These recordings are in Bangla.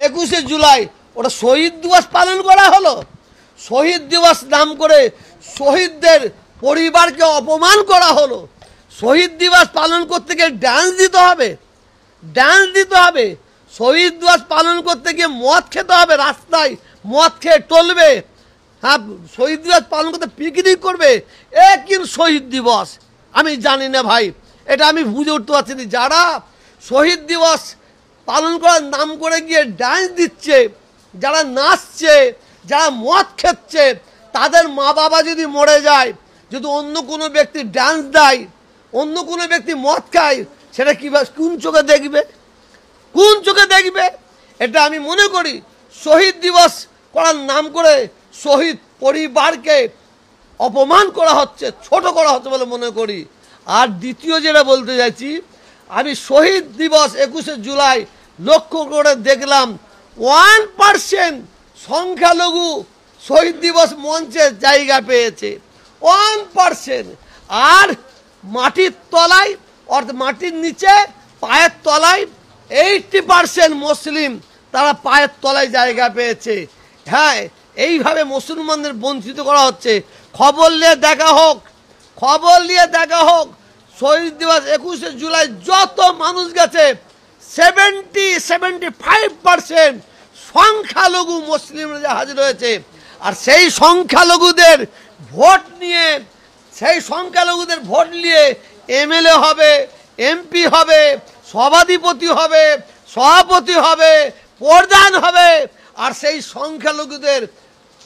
21শে জুলাই ওটা শহীদ দিবস পালন করা হলো। শহীদ দিবস নাম করে শহীদদের পরিবারকে অপমান করা হলো। শহীদ দিবস পালন করতে গিয়ে ডান্স দিতে হবে, ডান্স দিতে হবে। শহীদ দিবস পালন করতে গিয়ে মদ খেতে হবে, রাস্তায় মদ খেয়ে টলবে। হ্যাঁ, শহীদ দিবস পালন করতে পিকনিক করবে। কি শহীদ দিবস আমি জানি না ভাই, এটা আমি বুঝে উঠতে পারছি না। যারা শহীদ দিবস পালন করার নাম করে গিয়ে ডান্স দিচ্ছে, যারা নাচছে, যারা মদ খেচ্ছে, তাদের মা বাবা যদি মরে যায়, যদি অন্য কোনো ব্যক্তি ডান্স দেয়, অন্য কোনো ব্যক্তি মদ খায়, সেটা কীভাবে কোন চোখে দেখবে, কোন চোখে দেখবে? এটা আমি মনে করি শহীদ দিবস করার নাম করে শহীদ পরিবারকে অপমান করা হচ্ছে, ছোট করা হচ্ছে বলে মনে করি। আর দ্বিতীয় যেটা বলতে চাইছি, আমি শহীদ দিবস 21শে জুলাই লক্ষ্য করে দেখলাম 1% সংখ্যালঘু শহীদ দিবস মঞ্চে জায়গা পেয়েছে, 1%। আর মাটির তলায় অর্থাৎ মাটির নিচে পায়ের তলায় 80% মুসলিম, তারা পায়ের তলায় জায়গা পেয়েছে। হ্যাঁ, এইভাবে মুসলমানদের বঞ্চিত করা হচ্ছে। খবর নিয়ে দেখা হোক, খবর নিয়ে দেখা হোক। শহীদ দিবস 21শে জুলাই যত মানুষ গেছে 75% সংখ্যালঘু মুসলিমরা হাজির হয়েছে। আর সেই সংখ্যালঘুদের ভোট নিয়ে, সেই সংখ্যালঘুদের ভোট নিয়ে এমএলএ হবে, এমপি হবে, সভাধিপতি হবে, সভাপতি হবে, প্রধান হবে। আর সেই সংখ্যালঘুদের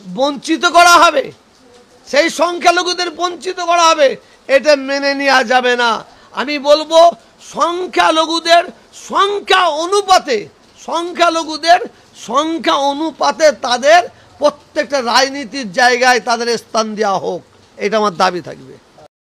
বঞ্চিত করা হবে, সেই সংখ্যালঘুদের বঞ্চিত করা হবে, এটা মেনে নেওয়া যাবে না। আমি বলবো সংখ্যালঘুদের সংখ্যা অনুপাতে তাদের প্রত্যেকটা রাজনীতির জায়গায় তাদের স্থান দেওয়া হোক, এটা আমার দাবি থাকবে।